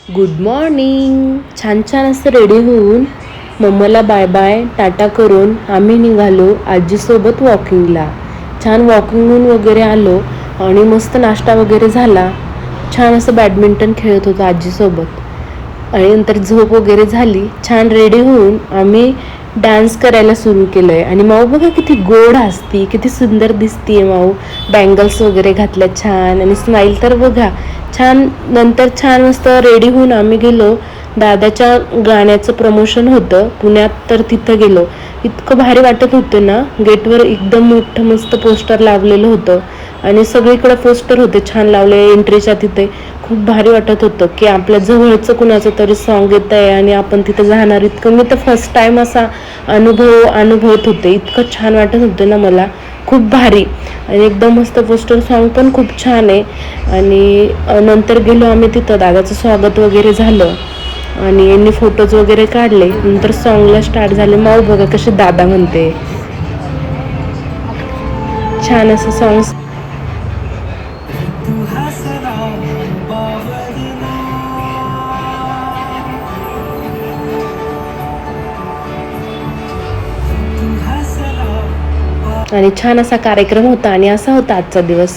Good morning. छान छान असं रेडी होऊन मम्माला बाय बाय टाटा करून आम्ही निघालो आजीसोबत वॉकिंगला. छान वॉकिंगहून वगैरे आलो आणि मस्त नाश्ता वगैरे झाला. छान असं बॅडमिंटन खेळत होतो आजीसोबत आणि नंतर झोप वगैरे झाली. छान रेडी होऊन आम्ही डान्स करायला सुरू केलं आहे. आणि माऊ बघा किती गोड हसती, किती सुंदर दिसतीये माऊ. बँगल्स वगैरे घातल्या छान आणि स्माईल तर बघा छान. नंतर छान मस्त रेडी होऊन आम्ही गेलो. दादाच्या गाण्याचं प्रमोशन होतं पुण्यात, तर तिथं गेलो. इतकं भारी वाटत होतं ना. गेटवर एकदम मोठं मस्त पोस्टर लावलेलं होतं आणि सगळीकडे पोस्टर होते छान लावले एंट्रीच्या तिथे. खूप भारी वाटत होतं की आपल्या जवळचं कुणाचं तरी सॉन्ग येत आहे आणि आपण तिथं जाणार. इतकं मी तर फर्स्ट टाइम असा अनुभवत होते. इतकं छान वाटत होतं ना मला, खूप भारी. आणि एकदम मस्त पोस्टर सॉन्ग पण खूप छान आहे. आणि नंतर गेलो आम्ही तिथं, दादाचं स्वागत वगैरे झालं आणि यांनी फोटोज वगैरे काढले. नंतर सॉन्गला स्टार्ट झाले. माऊ बघा कशी दादा म्हणते. छान असं सॉंग. आणि छान असा कार्यक्रम होता आणि असा होता आजचा दिवस.